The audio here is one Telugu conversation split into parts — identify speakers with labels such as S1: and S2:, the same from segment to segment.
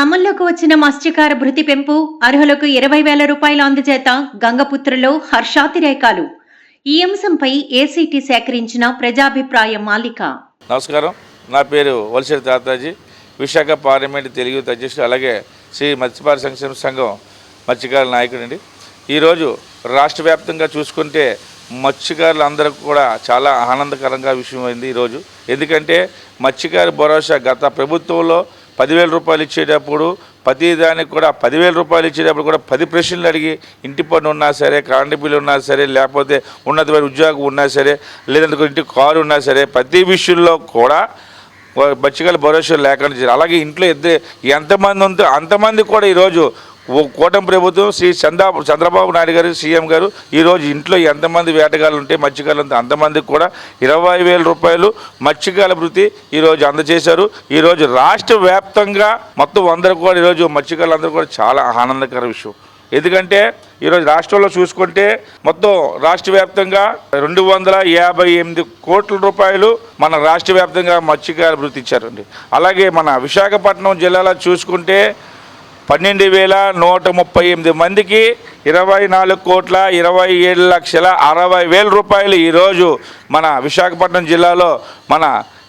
S1: అమల్లోకి వచ్చిన మత్స్యకార భృతి పెంపు అర్హులకు 20,000 రూపాయల అందజేత గంగపుత్రులో హర్షాతిరేకాలు. ఈ అంశంపై ఏసీటీ సేకరించిన ప్రజాభిప్రాయ మాలిక.
S2: నమస్కారం, నా పేరు వలసరి తాతాజీ, విశాఖ పార్లమెంట్ తెలుగు అధ్యక్షుడు, అలాగే శ్రీ మత్స్యకార సంక్షేమ సంఘం మత్స్యకారుల నాయకుడండి. ఈరోజు రాష్ట్ర వ్యాప్తంగా చూసుకుంటే మత్స్యకారులు అందరూ కూడా చాలా ఆనందకరంగా విషయం అయింది ఈరోజు. ఎందుకంటే మత్స్యకార భరోసా గత ప్రభుత్వంలో 10,000 రూపాయలు ఇచ్చేటప్పుడు ప్రతిదానికి కూడా 10,000 రూపాయలు ఇచ్చేటప్పుడు కూడా 10 ప్రశ్నలు అడిగి ఇంటి పన్ను ఉన్నా సరే, కరెంటు బిల్లు ఉన్నా సరే, లేకపోతే ఉన్నతమైన ఉద్యోగం ఉన్నా సరే, లేదంటే ఇంటి కారు ఉన్నా సరే, ప్రతి విషయంలో కూడా మత్స్యకారుల భరోసా లేకుండా, అలాగే ఇంట్లో ఎంతమంది ఉందో అంతమంది కూడా ఈరోజు కూటమి ప్రభుత్వం శ్రీ చంద్రబాబు నాయుడు గారు సీఎం గారు ఈరోజు ఇంట్లో ఎంతమంది వేటగాళ్ళు ఉంటే మత్స్యకారులు ఉంటే అంతమందికి కూడా 20,000 రూపాయలు మత్స్యకారుల భృతి ఈరోజు అందజేశారు. ఈరోజు రాష్ట్ర వ్యాప్తంగా మొత్తం అందరూ కూడా ఈరోజు మత్స్యకారులు అందరూ కూడా చాలా ఆనందకర విషయం. ఎందుకంటే ఈరోజు రాష్ట్రంలో చూసుకుంటే మొత్తం రాష్ట్ర వ్యాప్తంగా 258 కోట్ల రూపాయలు మన రాష్ట్ర వ్యాప్తంగా మత్స్యకార భృతి ఇచ్చారండి. అలాగే మన విశాఖపట్నం జిల్లాలో చూసుకుంటే 12,138 మందికి 24,27,60,000 రూపాయలు ఈరోజు మన విశాఖపట్నం జిల్లాలో మన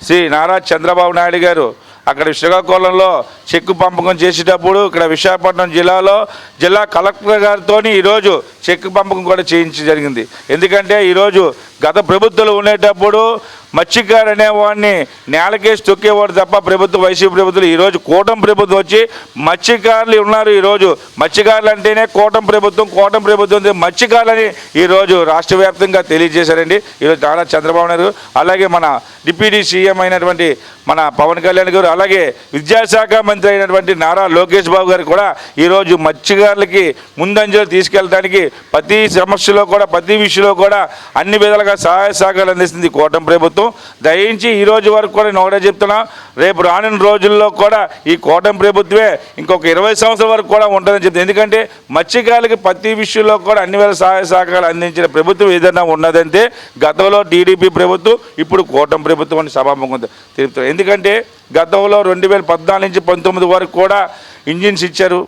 S2: శ్రీ నారా చంద్రబాబు నాయుడు గారు అక్కడ శ్రీకాకుళంలో చెక్కు పంపకం చేసేటప్పుడు ఇక్కడ విశాఖపట్నం జిల్లాలో జిల్లా కలెక్టర్ గారితో ఈరోజు చెక్కు పంపకం కూడా చేయించి జరిగింది. ఎందుకంటే ఈరోజు గత ప్రభుత్వాలు ఉండేటప్పుడు మత్స్యకారు అనేవాడిని నేలకేసి తొక్కేవాడు తప్ప ప్రభుత్వం వైసీపీ ప్రభుత్వం. ఈరోజు కూటమి ప్రభుత్వం వచ్చి మత్స్యకారులు ఉన్నారు. ఈరోజు మత్స్యకారులు అంటేనే కూటమి ప్రభుత్వం మత్స్యకారులని ఈరోజు రాష్ట్ర వ్యాప్తంగా తెలియజేశారండి. ఈరోజు నారా చంద్రబాబు నాయుడు, అలాగే మన డిప్యూటీ సీఎం అయినటువంటి మన పవన్ కళ్యాణ్ గారు, అలాగే విద్యాశాఖ మంత్రి అయినటువంటి నారా లోకేష్ బాబు గారు కూడా ఈరోజు మత్స్యకారులకి ముందంజలు తీసుకెళ్ళడానికి ప్రతి సమస్యలో కూడా ప్రతి విషయంలో కూడా అన్ని విధాలుగా సహాయ సహకారాలు అందిస్తుంది కూటమి ప్రభుత్వం. దయించి ఈ రోజు వరకు కూడా నేను ఒకటే చెప్తున్నా, రేపు రానున్న రోజుల్లో కూడా ఈ కూటమి ప్రభుత్వమే ఇంకొక 20 సంవత్సరాల వరకు కూడా ఉంటుందని చెప్తుంది. ఎందుకంటే మత్స్యకారులకి ప్రతి విషయంలో కూడా అన్ని వేల సహాయ సహకారాలు అందించిన ప్రభుత్వం ఏదైనా ఉన్నదంటే గతంలో టీడీపీ ప్రభుత్వం, ఇప్పుడు కూటమి ప్రభుత్వం అని సభాముఖం తెలుపుతారు. ఎందుకంటే గతంలో 2014 నుంచి 19 వరకు కూడా ఇంజిన్స్ ఇచ్చారు,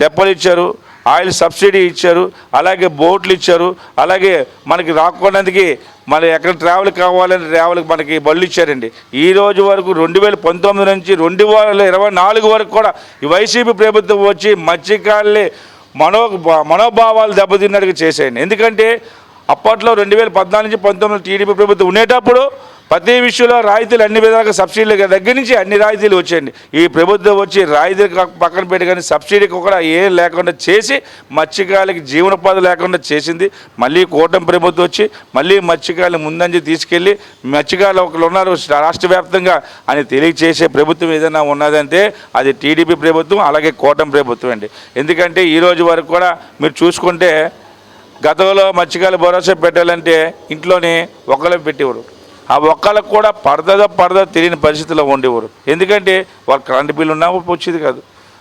S2: తెప్పలు ఇచ్చారు, ఆయిల్ సబ్సిడీ ఇచ్చారు, అలాగే బోట్లు ఇచ్చారు, అలాగే మనకి రాకపోవడానికి మన ఎక్కడ ట్రావెల్ కావాలని ట్రావెల్కి మనకి బళ్ళు ఇచ్చారండి. ఈ రోజు వరకు 2019 నుంచి 2024 వరకు కూడా ఈ వైసీపీ ప్రభుత్వం వచ్చి మత్స్యకారులే మనోభావాలు దెబ్బతిన్నట్టుగా చేసేయండి. ఎందుకంటే అప్పట్లో 2014 నుంచి 19 టీడీపీ ప్రభుత్వం ఉండేటప్పుడు ప్రతి విషయంలో రాయితీలు అన్ని విధాలుగా సబ్సిడీల దగ్గర నుంచి అన్ని రాయితీలు వచ్చాయండి. ఈ ప్రభుత్వం వచ్చి రాయితీలు పక్కన పెట్టి కానీ సబ్సిడీకి కూడా ఏం లేకుండా చేసి మత్స్యకారులకి జీవనోపాధి లేకుండా చేసింది. మళ్ళీ కూటమి ప్రభుత్వం వచ్చి మళ్ళీ మత్స్యకారులు ముందంజ తీసుకెళ్ళి మత్స్యకారులు ఒకరు ఉన్నారు రాష్ట్ర వ్యాప్తంగా అని తెలియచేసే ప్రభుత్వం ఏదైనా ఉన్నదంటే అది టీడీపీ ప్రభుత్వం, అలాగే కూటమి ప్రభుత్వం అండి. ఎందుకంటే ఈరోజు వరకు కూడా మీరు చూసుకుంటే గతంలో మత్స్యకారుల భరోసా పెట్టాలంటే ఇంట్లోనే ఒకళ్ళే పెట్టేవారు. ఆ ఒక్కళ్ళకు కూడా పడదో తెలియని పరిస్థితిలో ఉండేవారు. ఎందుకంటే వాళ్ళ కరెంటు బిల్లు ఉన్నా వచ్చేది కాదు,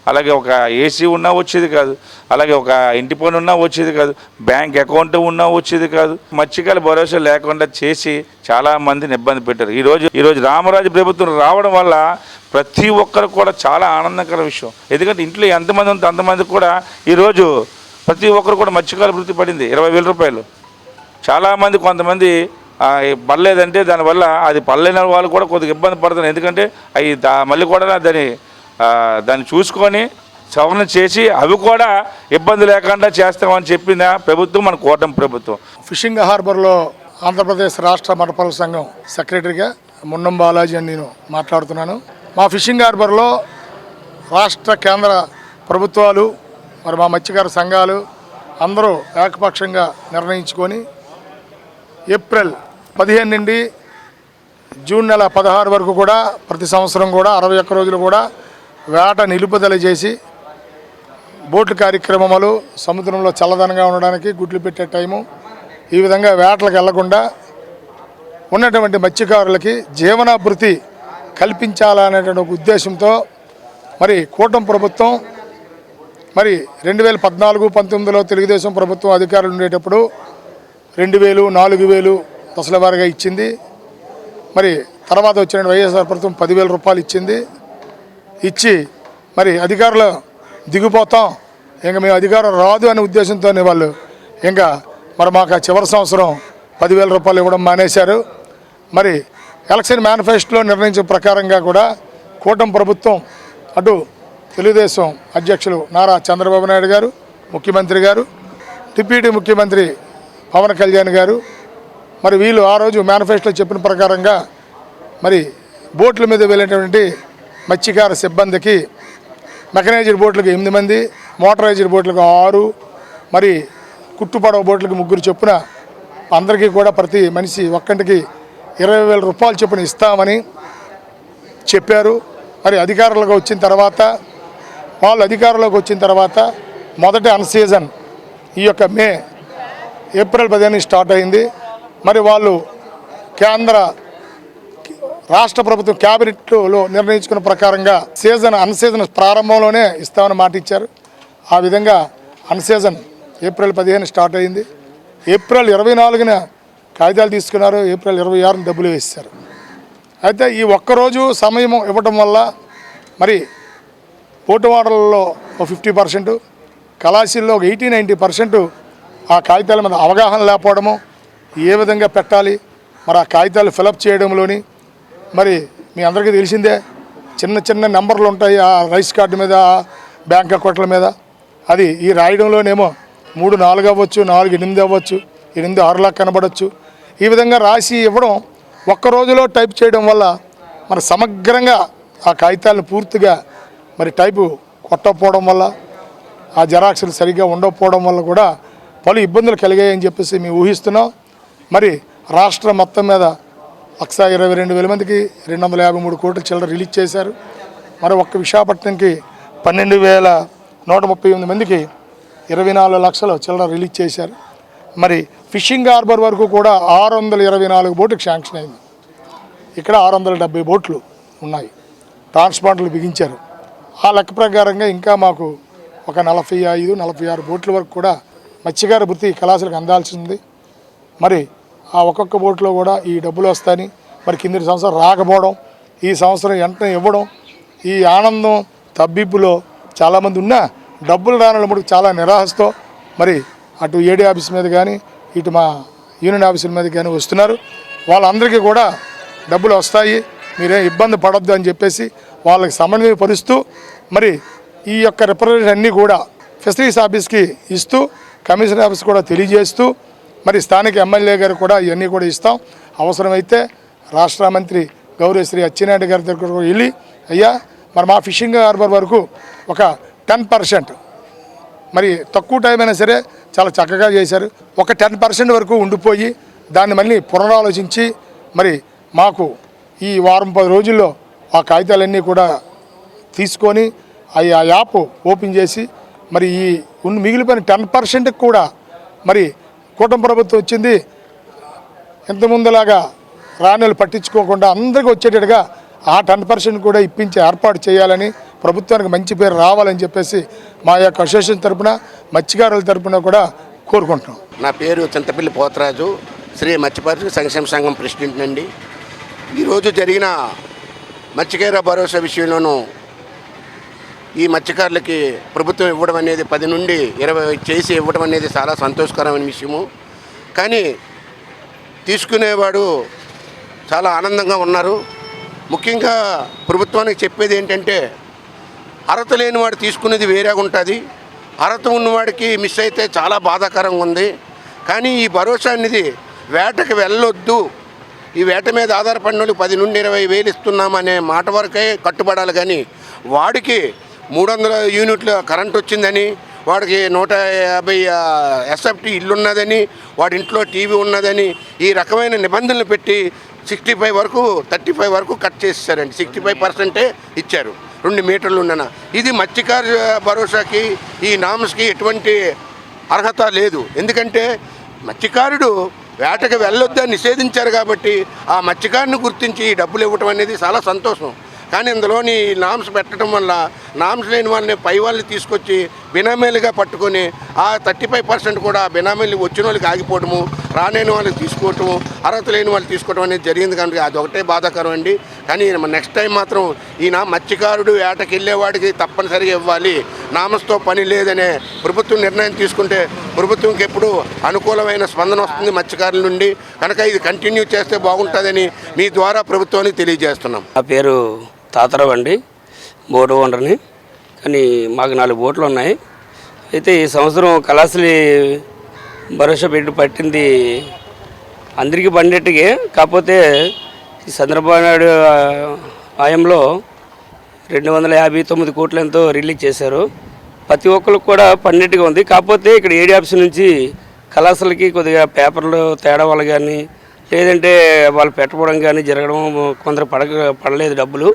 S2: అలాగే ఒక ఏసీ ఉన్నా వచ్చేది కాదు, అలాగే ఒక ఇంటి పన్ను ఉన్నా వచ్చేది కాదు, బ్యాంక్ అకౌంట్ ఉన్నా వచ్చేది కాదు. మత్స్యకారుల భరోసా లేకుండా చేసి చాలామందిని ఇబ్బంది పెట్టారు. ఈరోజు రామరాజు ప్రభుత్వం రావడం వల్ల ప్రతి ఒక్కరు కూడా చాలా ఆనందకర విషయం. ఎందుకంటే ఇంట్లో ఎంతమంది ఉంటే అంతమంది కూడా ఈరోజు ప్రతి ఒక్కరు కూడా మత్స్యకారుల భృతి పడింది 20,000 రూపాయలు. చాలామంది కొంతమంది పడలేదంటే దానివల్ల అది పడలేని వాళ్ళు కూడా కొద్దిగా ఇబ్బంది పడుతున్నారు. ఎందుకంటే అవి మళ్ళీ కూడా దాన్ని చూసుకొని సవరణ చేసి అవి కూడా ఇబ్బంది లేకుండా చేస్తామని చెప్పిన ప్రభుత్వం మన కూటమి ప్రభుత్వం.
S3: ఫిషింగ్ హార్బర్లో ఆంధ్రప్రదేశ్ రాష్ట్ర మడపల సంఘం సెక్రటరీగా మున్నం బాలాజీ అని నేను మాట్లాడుతున్నాను. మా ఫిషింగ్ హార్బర్లో రాష్ట్ర కేంద్ర ప్రభుత్వాలు మరి మా మత్స్యకార సంఘాలు అందరూ ఏకపక్షంగా నిర్ణయించుకొని ఏప్రిల్ 15 నుండి జూన్ నెల 16 వరకు కూడా ప్రతి సంవత్సరం కూడా 61 రోజులు కూడా వేట నిలుపుదల చేసి బోట్లు కార్యక్రమాలు సముద్రంలో చల్లదనంగా ఉండడానికి గుడ్లు పెట్టే టైము ఈ విధంగా వేటలకు వెళ్లకుండా ఉన్నటువంటి మత్స్యకారులకి జీవనాభృతి కల్పించాలనేటువంటి ఒక ఉద్దేశంతో మరి కూటమి ప్రభుత్వం మరి 2014-19లో తెలుగుదేశం ప్రభుత్వం అధికారులు ఉండేటప్పుడు 2,000, 4,000 దశల వారీగా ఇచ్చింది. మరి తర్వాత వచ్చిన వైఎస్ఆర్ ప్రభుత్వం 10,000 రూపాయలు ఇచ్చింది. ఇచ్చి మరి అధికారులు దిగిపోతాం, ఇంకా మేము అధికారం రాదు అనే ఉద్దేశంతో వాళ్ళు ఇంకా మరి మాకు చివరి సంవత్సరం 10,000 రూపాయలు ఇవ్వడం మానేశారు. మరి ఎలక్షన్ మేనిఫెస్టోలో నిర్ణయించిన ప్రకారంగా కూడా కూటమి ప్రభుత్వం అటు తెలుగుదేశం అధ్యక్షులు నారా చంద్రబాబు నాయుడు గారు, ముఖ్యమంత్రి గారు, డిప్యూటీ ముఖ్యమంత్రి పవన్ కళ్యాణ్ గారు, మరి వీళ్ళు ఆ రోజు మేనిఫెస్టోలో చెప్పిన ప్రకారంగా మరి బోట్ల మీద వెళ్ళేటువంటి మత్స్యకార సిబ్బందికి మెకనైజ్డ్ బోట్లకు 8 మంది, మోటరైజ్డ్ బోట్లకు 6, మరి కుట్టుపడవ బోట్లకు 3 చొప్పున అందరికీ కూడా ప్రతి మనిషి ఒక్కంటికి 20,000 రూపాయలు చొప్పున ఇస్తామని చెప్పారు. మరి అధికారులకు వచ్చిన తర్వాత వాళ్ళు అధికారంలోకి వచ్చిన తర్వాత మొదటి అన్సీజన్ ఈ యొక్క ఏప్రిల్ 15 స్టార్ట్ అయింది. మరి వాళ్ళు రాష్ట్ర ప్రభుత్వం క్యాబినెట్లో నిర్ణయించుకున్న ప్రకారంగా అన్సీజన్ ప్రారంభంలోనే ఇస్తామని మాట ఇచ్చారు. ఆ విధంగా అన్సీజన్ ఏప్రిల్ 15 స్టార్ట్ అయింది. ఏప్రిల్ 24న కాగితాలు తీసుకున్నారు, ఏప్రిల్ 26న డబ్బులు వేశారు. అయితే ఈ ఒక్కరోజు సమయం ఇవ్వటం వల్ల మరి పోటువాడలలో 50%, కళాశీల్లో 80-90% ఆ కాగితాల మీద అవగాహన లేకపోవడము, ఏ విధంగా పెట్టాలి, మరి ఆ కాగితాలు ఫిలప్ చేయడంలోని మరి మీ అందరికీ తెలిసిందే చిన్న చిన్న నెంబర్లు ఉంటాయి ఆ రైస్ కార్డు మీద, బ్యాంక్ అకౌంట్ల మీద. అది ఈ రాయడంలోనేమో 3, 4 అవ్వచ్చు, 4, 8 అవ్వచ్చు, 8, 6 లాగా కనబడవచ్చు. ఈ విధంగా రాసి ఇవ్వడం ఒక్క రోజులో టైప్ చేయడం వల్ల మరి సమగ్రంగా ఆ కాగితాలను పూర్తిగా మరి టైపు కొట్టకపోవడం వల్ల, ఆ జెరాక్స్లు సరిగ్గా ఉండకపోవడం వల్ల కూడా పలు ఇబ్బందులు కలిగాయని చెప్పేసి మేము ఊహిస్తున్నాం. మరి రాష్ట్రం మొత్తం మీద 122,000 మందికి 253 కోట్ల చిల్లర రిలీజ్ చేశారు. మరి ఒక్క విశాఖపట్నంకి 12,138 మందికి 24 లక్షల చిల్లర రిలీజ్ చేశారు. మరి ఫిషింగ్ హార్బర్ వరకు కూడా 624 బోట్లకు శాంక్షన్ అయింది. ఇక్కడ 670 బోట్లు ఉన్నాయి, ట్రాన్స్పాండర్లు బిగించారు. ఆ లెక్క ప్రకారంగా ఇంకా మాకు ఒక 45-46 బోట్ల వరకు కూడా మత్స్యకార వృత్తి కళాశాలకు అందాల్సి ఉంది. మరి ఆ ఒక్కొక్క బోట్లో కూడా ఈ డబ్బులు వస్తాయని, మరి కిందటి సంవత్సరం రాకపోవడం, ఈ సంవత్సరం వెంటనే ఇవ్వడం, ఈ ఆనందం తబ్బిబ్బులో చాలామంది ఉన్నా డబ్బులు రానప్పుడు చాలా నిరాశతో మరి అటు ఏడీ ఆఫీస్ మీద కానీ ఇటు మా యూనియన్ ఆఫీసుల మీద కానీ వస్తున్నారు. వాళ్ళందరికీ కూడా డబ్బులు వస్తాయి, మీరేం ఇబ్బంది పడొద్దు అని చెప్పేసి వాళ్ళకి సమన్వయపరుస్తూ మరి ఈ యొక్క రిప్రజెంటేషన్ అన్నీ కూడా ఫిషరీస్ ఆఫీస్కి ఇస్తూ, కమిషనర్ ఆఫీస్ కూడా తెలియజేస్తూ, మరి స్థానిక ఎమ్మెల్యే గారు కూడా ఇవన్నీ కూడా ఇస్తాం. అవసరమైతే రాష్ట్ర మంత్రి గౌరవ శ్రీ అచ్చెన్నాయుడు గారి దగ్గర కూడా వెళ్ళి, అయ్యా మరి మా ఫిషింగ్ హార్బర్ వరకు ఒక 10%, మరి తక్కువ టైం అయినా సరే చాలా చక్కగా చేశారు, ఒక 10% వరకు ఉండిపోయి దాన్ని మళ్ళీ పునరాలోచించి మరి మాకు ఈ వారం 10 రోజుల్లో ఆ కాగితాలన్నీ కూడా తీసుకొని ఆ యాప్ ఓపెన్ చేసి మరి ఈ మిగిలిపోయిన 10%కి కూడా మరి కూటమి ప్రభుత్వం వచ్చింది, ఇంతకుముందులాగా రాణ్యులు పట్టించుకోకుండా అందరికీ వచ్చేటట్టుగా ఆ 10% కూడా ఇప్పించి ఏర్పాటు చేయాలని, ప్రభుత్వానికి మంచి పేరు రావాలని చెప్పేసి మా యొక్క అసోసియేషన్ తరఫున, మత్స్యకారుల తరఫున కూడా కోరుకుంటున్నాం.
S4: నా పేరు చింతపల్లి పోతరాజు, శ్రీ మత్స్యకారుల సంక్షేమ సంఘం ప్రెసిడెంట్ అండి. ఈరోజు జరిగిన మత్స్యకార భరోసా విషయంలోనూ ఈ మత్స్యకారులకి ప్రభుత్వం ఇవ్వడం అనేది 10 నుండి 20 చేసి ఇవ్వడం అనేది చాలా సంతోషకరమైన విషయము. కానీ తీసుకునేవాడు చాలా ఆనందంగా ఉన్నారు. ముఖ్యంగా ప్రభుత్వానికి చెప్పేది ఏంటంటే, అర్హత లేని వాడు తీసుకునేది వేరేగా ఉంటుంది, అర్హత ఉన్నవాడికి మిస్ అయితే చాలా బాధాకరంగా ఉంది. కానీ ఈ భరోసా అనేది వేటకి వెళ్ళొద్దు, ఈ వేట మీద ఆధారపడిన వాళ్ళకి 10 నుండి 20 వేలు ఇస్తున్నామనే మాట వరకే కట్టుబడాలి. కానీ వాడికి 300 యూనిట్ల కరెంట్ వచ్చిందని, వాడికి 150 ఎస్ఎఫ్టీ ఇల్లు ఉన్నదని, వాడి ఇంట్లో టీవీ ఉన్నదని ఈ రకమైన నిబంధనలు పెట్టి 65 వరకు 35 వరకు కట్ చేసేసారండి. 65% ఇచ్చారు 2 మీటర్లు ఉన్న. ఇది మత్స్యకార భరోసాకి ఈ నామ్స్కి ఎటువంటి అర్హత లేదు. ఎందుకంటే మత్స్యకారుడు వేటకు వెళ్ళొద్దని నిషేధించారు కాబట్టి ఆ మత్స్యకారుని గుర్తించి డబ్బులు ఇవ్వటం అనేది చాలా సంతోషం. కానీ అందులోని నామ్స్ పెట్టడం వల్ల నామ్స్ లేని వాళ్ళని పై వాళ్ళని తీసుకొచ్చి బినామీలుగా పట్టుకొని ఆ 35% కూడా బినామీలు వచ్చిన వాళ్ళకి ఆగిపోవడము, రాలేని వాళ్ళకి తీసుకోవటం, అర్హత లేని వాళ్ళు తీసుకోవటం అనేది జరిగింది కనుక అది ఒకటే బాధాకరం అండి. కానీ నెక్స్ట్ టైం మాత్రం ఈయన మత్స్యకారుడు వేటకి వెళ్ళేవాడికి తప్పనిసరిగా ఇవ్వాలి, నామస్తో పని లేదనే ప్రభుత్వం నిర్ణయం తీసుకుంటే ప్రభుత్వంకి ఎప్పుడు అనుకూలమైన స్పందన వస్తుంది మత్స్యకారుల నుండి. కనుక ఇది కంటిన్యూ చేస్తే బాగుంటుందని మీ ద్వారా ప్రభుత్వానికి తెలియజేస్తున్నాం.
S5: నా పేరు తాతారావు అండి, బోటు ఓనర్ని. కానీ మాకు 4 బోట్లు ఉన్నాయి. అయితే ఈ సంవత్సరం కళాశాలి భరోసా పట్టింది అందరికీ పండేట్టుగా. కాకపోతే ఈ చంద్రబాబు నాయుడు హయాంలో 259 కోట్లు ఎంతో రిలీజ్ చేశారు. ప్రతి ఒక్కరికి కూడా పండేట్టుగా ఉంది. కాకపోతే ఇక్కడ ఏడీ ఆఫీస్ నుంచి కళాశాలకి కొద్దిగా పేపర్లు తేడా వల్ల కానీ, లేదంటే వాళ్ళు పెట్టడం కానీ జరగడం, కొందరు పడలేదు డబ్బులు.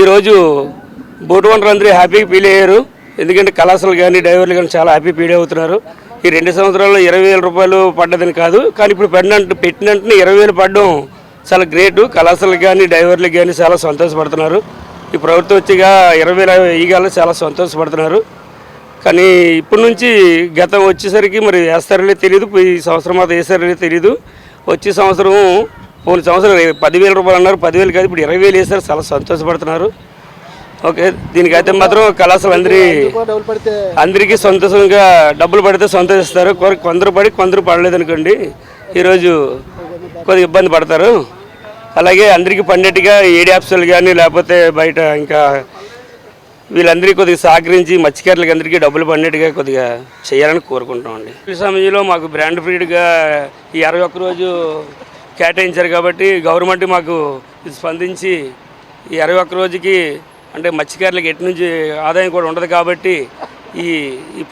S5: ఈరోజు బోటు ఓనర్లు అందరూ హ్యాపీగా ఫీల్ అయ్యారు. ఎందుకంటే కళాశాలలు కానీ డ్రైవర్లు కానీ చాలా హ్యాపీ ఫీల్ అవుతున్నారు. ఈ 2 సంవత్సరాల్లో 20,000 రూపాయలు పడ్డదని కాదు, కానీ ఇప్పుడు పెట్టినంటే 20,000 పడడం చాలా గ్రేటు. కళాశాలకు కానీ డ్రైవర్లకు కానీ చాలా సంతోషపడుతున్నారు. ఈ ప్రభుత్వం వచ్చిగా 20,000 ఈగాలు చాలా సంతోషపడుతున్నారు. కానీ ఇప్పటి నుంచి గతం వచ్చేసరికి మరి వేస్తారో తెలియదు, ఈ సంవత్సరం మాత్రం వేస్తారో తెలియదు. వచ్చే సంవత్సరం పోయిన సంవత్సరం 10,000 రూపాయలు అన్నారు, 10,000 కాదు ఇప్పుడు 20,000 వేస్తారు. చాలా సంతోషపడుతున్నారు. ఓకే, దీనికైతే మాత్రం కళాశాల అందరికీ సంతోషంగా డబ్బులు పడితే సంతోషిస్తారు. కొందరు పడలేదు అనుకోండి, ఈరోజు కొద్దిగా ఇబ్బంది పడతారు. అలాగే అందరికీ పండేట్టుగా ఏడీ ఆఫీసులు కానీ లేకపోతే బయట ఇంకా వీళ్ళందరికీ కొద్దిగా సహకరించి మత్స్యకారులకి అందరికీ డబ్బులు పండేట్టుగా కొద్దిగా చేయాలని కోరుకుంటామండి. ఈ సమయంలో మాకు బ్రాండ్ ఫ్రీడ్గా ఈ 61 రోజు కేటాయించారు కాబట్టి గవర్నమెంట్ మాకు స్పందించి ఈ 61 రోజుకి అంటే మత్స్యకారులకు ఎటు నుంచి ఆదాయం కూడా ఉండదు కాబట్టి ఈ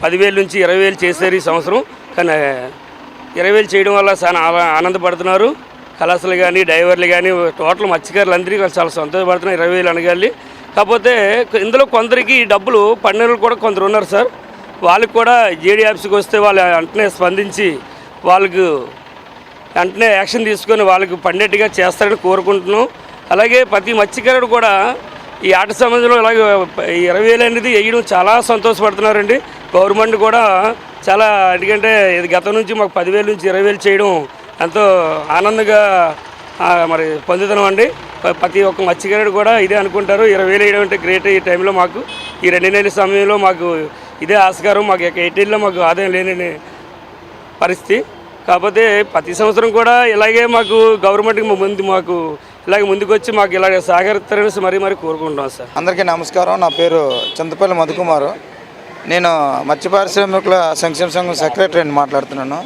S5: 10,000 నుంచి 20,000 చేశారు ఈ సంవత్సరం. కానీ 20,000 చేయడం వల్ల చాలా ఆనందపడుతున్నారు కళాశాలలు కానీ డ్రైవర్లు కానీ, టోటల్ మత్స్యకారులు అందరికీ చాలా సంతోషపడుతున్నారు 20,000 అనగాలి. కాకపోతే ఇందులో కొందరికి డబ్బులు పన్నెలు కూడా కొందరు ఉన్నారు సార్. వాళ్ళకి కూడా జేడీ ఆఫీస్కి వస్తే వాళ్ళు వెంటనే స్పందించి వాళ్ళకు వెంటనే యాక్షన్ తీసుకొని వాళ్ళకి పండేట్టుగా చేస్తారని కోరుకుంటున్నాం. అలాగే ప్రతి మత్స్యకారుడు కూడా ఈ ఆట సంబంధంలో ఇలాగే 20,000 అనేది వేయడం చాలా సంతోషపడుతున్నారండి. గవర్నమెంట్ కూడా చాలా, ఎందుకంటే ఇది గతం నుంచి మాకు 10,000 నుంచి 20,000 చేయడం ఎంతో ఆనందంగా మరి పొందుతున్నాం అండి. ప్రతి ఒక్క మత్స్యకారుడు కూడా ఇదే అనుకుంటారు, 20,000 వేయడం అంటే గ్రేట్. ఈ టైంలో మాకు ఈ 2 నెలల సమయంలో మాకు ఇదే ఆస్కారం. మాకు 18లో మాకు ఆదాయం లేని పరిస్థితి. కాకపోతే ప్రతి సంవత్సరం కూడా ఇలాగే మాకు గవర్నమెంట్కి మాకు ఇలాగే ముందుకు వచ్చి మాకు ఇలాగ సహకరిస్తారని మరీ కోరుకుంటున్నాం సార్.
S6: అందరికీ నమస్కారం. నా పేరు చింతపల్లి మధుకుమారు. నేను మత్స్య పారిశ్రామికుల సంక్షేమ సంఘం సెక్రటరీని మాట్లాడుతున్నాను.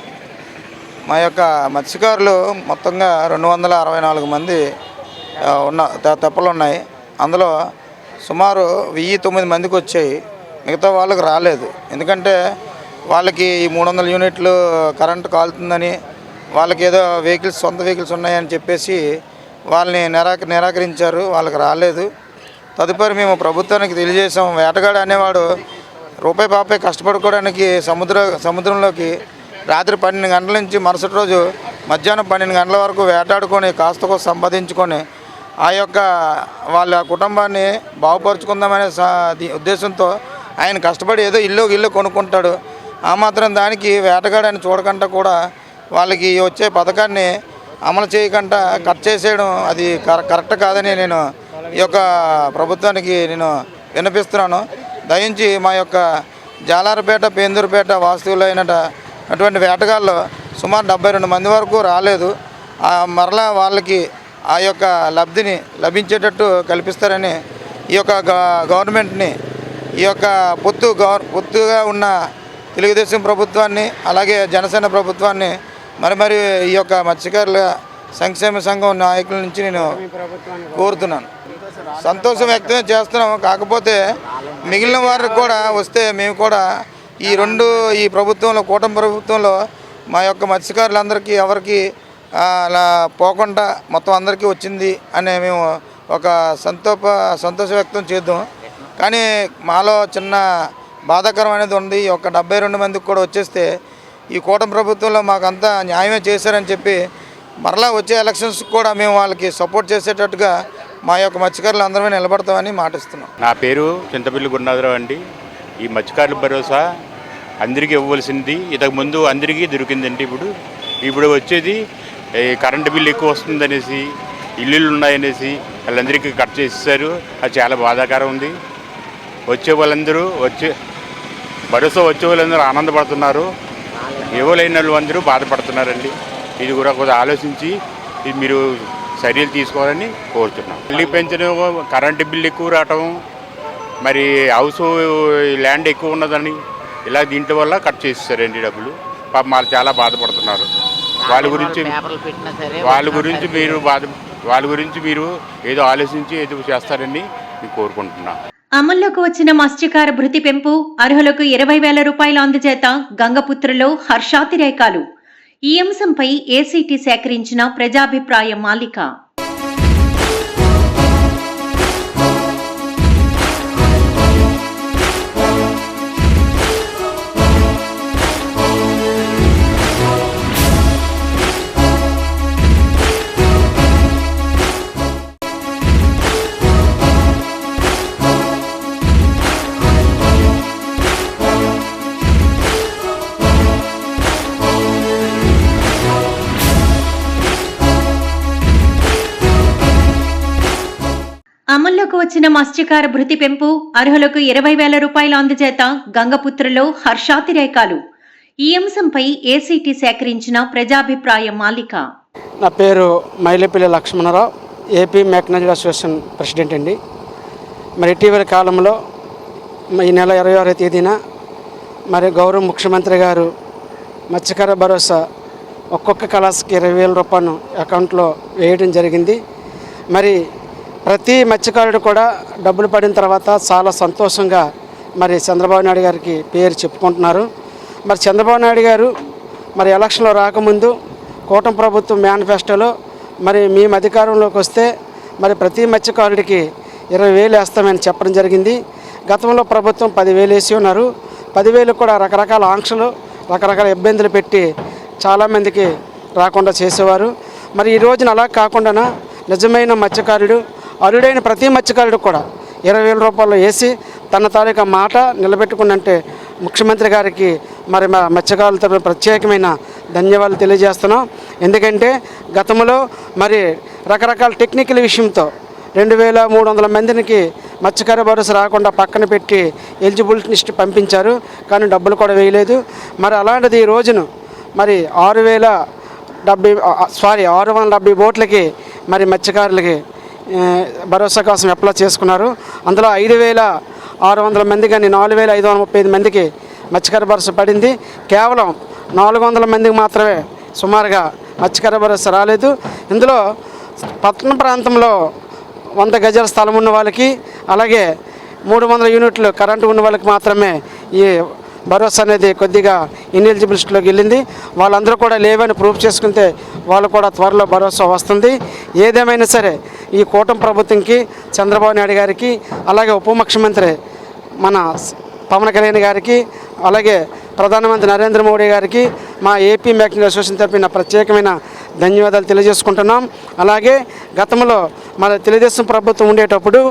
S6: మా యొక్క మత్స్యకారులు మొత్తంగా 264 మంది ఉన్న తెప్పలు ఉన్నాయి. అందులో సుమారు 1,009 మందికి వచ్చాయి, మిగతా వాళ్ళకి రాలేదు. ఎందుకంటే వాళ్ళకి 300 యూనిట్లు కరెంటు కాలుతుందని, వాళ్ళకి ఏదో వెహికల్స్ సొంత వెహికల్స్ ఉన్నాయని చెప్పేసి వాళ్ళని నిరాకరించారు, వాళ్ళకి రాలేదు. తదుపరి మేము ప్రభుత్వానికి తెలియజేసాం, వేటగాడు అనేవాడు రూపాయి పాపాయి కష్టపడుకోవడానికి సముద్రంలోకి రాత్రి 12 గంటల నుంచి మరుసటి రోజు మధ్యాహ్నం 12 గంటల వరకు వేటాడుకొని కాస్త సంపాదించుకొని ఆ యొక్క వాళ్ళ కుటుంబాన్ని బాగుపరుచుకుందామనే ఉద్దేశంతో ఆయన కష్టపడి ఏదో ఇల్లు కొనుక్కుంటాడు. ఆ మాత్రం దానికి వేటగాడని చూడకుండా కూడా వాళ్ళకి వచ్చే పథకాన్ని అమలు చేయకుండా కట్ చేసేయడం అది కరెక్ట్ కాదని నేను ఈ యొక్క ప్రభుత్వానికి నేను విన్నపిస్తున్నాను. దయించి మా యొక్క జాలారపేట, పేందూరుపేట వాస్తువులైనటువంటి వేటగాళ్ళు సుమారు 72 మంది వరకు రాలేదు. మరలా వాళ్ళకి ఆ యొక్క లబ్ధిని లభించేటట్టు కల్పిస్తారని ఈ యొక్క గవర్నమెంట్ని, ఈ యొక్క పొత్తుగా ఉన్న తెలుగుదేశం ప్రభుత్వాన్ని, అలాగే జనసేన ప్రభుత్వాన్ని మరి ఈ యొక్క మత్స్యకారుల సంక్షేమ సంఘం నాయకుల నుంచి నేను కోరుతున్నాను. సంతోషం వ్యక్తం చేస్తున్నాం. కాకపోతే మిగిలిన వారికి కూడా వస్తే మేము కూడా ఈ ప్రభుత్వంలో, కూటమి ప్రభుత్వంలో మా యొక్క మత్స్యకారులందరికీ ఎవరికి అలా పోకుండా మొత్తం అందరికీ వచ్చింది అని మేము ఒక సంతోష వ్యక్తం చేద్దాం. కానీ మాలో చిన్న బాధాకరం అనేది ఉంది. ఒక 72 మందికి కూడా వచ్చేస్తే ఈ కూటమి ప్రభుత్వంలో మాకంతా న్యాయమే చేశారని చెప్పి మరలా వచ్చే ఎలక్షన్స్ కూడా మేము వాళ్ళకి సపోర్ట్ చేసేటట్టుగా మా యొక్క మత్స్యకారులు అందరమే నిలబడతామని మాటిస్తున్నాం.
S7: నా పేరు చింతపల్లి గురునాథరావు అండి. ఈ మత్స్యకారుల భరోసా అందరికీ ఇవ్వవలసింది ఇంతకుముందు అందరికీ దొరికిందండి. ఇప్పుడు ఇప్పుడు వచ్చేది ఈ కరెంటు బిల్లు ఎక్కువ వస్తుందనేసి, ఇల్లులు ఉన్నాయనేసి వాళ్ళందరికీ కట్ చేసేసారు. అది చాలా బాధాకరం ఉంది. వచ్చే వాళ్ళందరూ భరోసా వచ్చే వాళ్ళందరూ ఆనందపడుతున్నారు, ఇవ్వలేని వాళ్ళందరూ బాధపడుతున్నారండి. ఇది కూడా కొద్దిగా ఆలోచించి ఇది మీరు చర్యలు తీసుకోవాలని కోరుతున్నాం. మళ్ళీ పెంచిన కరెంటు బిల్లు ఎక్కువ రావటం, మరి హౌస్ ల్యాండ్ ఎక్కువ ఉన్నదని ఇలా దీంట్లో వల్ల కట్ చేసేసారండి డబ్బులు. పాపం వాళ్ళు చాలా బాధపడుతున్నారు. వాళ్ళ గురించి మీరు ఏదో ఆలోచించి ఏదో చేస్తారని నేను కోరుకుంటున్నాను.
S1: అమల్లోకి వచ్చిన మత్స్యకార భృతి పెంపు, అర్హులకు 20,000 రూపాయల అందజేత గంగపుత్రలో హర్షాతిరేకాలు. ఈ అంశంపై ఏసీటీ సేకరించిన ప్రజాభిప్రాయ మాలిక. అమల్లోకి వచ్చిన మత్స్యకార భృతి పెంపు, అర్హులకు 20,000 రూపాయల అందజేత గంగపుత్రలో హర్షాతిరేకాలు. ఈ అంశంపై ఏసీటీ సేకరించిన ప్రజాభిప్రాయ మాలిక.
S8: నా పేరు Mylapalli Lakshmanarao, AP mechanised association president అండి. మరి ఇటీవల కాలంలో ఈ నెల 26వ తేదీన మరి గౌరవ ముఖ్యమంత్రి గారు మత్స్యకార భరోసా ఒక్కొక్క కళాశాలకి 20,000 రూపాయలు అకౌంట్లో వేయడం జరిగింది. మరి ప్రతి మత్స్యకారుడు కూడా డబ్బులు పడిన తర్వాత చాలా సంతోషంగా మరి చంద్రబాబు నాయుడు గారికి పేరు చెప్పుకుంటున్నారు. మరి చంద్రబాబు నాయుడు గారు మరి ఎలక్షన్లో రాకముందు కూటమి ప్రభుత్వం మేనిఫెస్టోలో మరి మేము అధికారంలోకి వస్తే మరి ప్రతి మత్స్యకారుడికి 20,000 వేస్తామని చెప్పడం జరిగింది. గతంలో ప్రభుత్వం 10,000 వేసి ఉన్నారు. 10,000 కూడా రకరకాల ఆంక్షలు, రకరకాల ఇబ్బందులు పెట్టి చాలామందికి రాకుండా చేసేవారు. మరి ఈ రోజున అలా కాకుండా నిజమైన మత్స్యకారుడు, అరుడైన ప్రతి మత్స్యకారుడు కూడా 20,000 రూపాయలు వేసి తన తాలూకా మాట నిలబెట్టుకున్నంటే ముఖ్యమంత్రి గారికి మరి మా మత్స్యకారుల తరపున ప్రత్యేకమైన ధన్యవాదాలు తెలియజేస్తున్నాం. ఎందుకంటే గతంలో మరి రకరకాల టెక్నికల్ విషయంతో 2,300 మందికి మత్స్యకార భరోసా రాకుండా పక్కన పెట్టి ఎలిజిబుల్ లిస్ట్ పంపించారు, కానీ డబ్బులు కూడా వేయలేదు. మరి అలాంటిది ఈ రోజును మరి 670 బోట్లకి మరి మత్స్యకారులకి భరోసా కోసం అప్లై చేసుకున్నారు. అందులో 5,600 మంది కానీ 4,535 మందికి మత్స్యకార భరోసా పడింది. కేవలం 400 మందికి మాత్రమే సుమారుగా మత్స్యకార భరోసా రాలేదు. ఇందులో పట్టణ ప్రాంతంలో 100 గజాల స్థలం ఉన్న వాళ్ళకి, అలాగే 300 యూనిట్లు కరెంటు ఉన్న వాళ్ళకి మాత్రమే ఈ భరోసా అనేది కొద్దిగా ఇన్ఎలిజిబుల్ లిస్టులోకి వెళ్ళింది. వాళ్ళందరూ కూడా లేవని ప్రూఫ్ చేసుకుంటే వాళ్ళు కూడా త్వరలో భరోసా వస్తుంది. ఏదేమైనా సరే ఈ కూటమి ప్రభుత్వంకి, చంద్రబాబు నాయుడు గారికి, అలాగే ఉప ముఖ్యమంత్రి మన పవన్ కళ్యాణ్ గారికి, అలాగే ప్రధానమంత్రి నరేంద్ర మోడీ గారికి మా ఏపీ మెకనైజ్డ్ అసోసియేషన్ తరపున ప్రత్యేకమైన ధన్యవాదాలు తెలియజేసుకుంటున్నాం. అలాగే గతంలో మన తెలుగుదేశం ప్రభుత్వం ఉండేటప్పుడు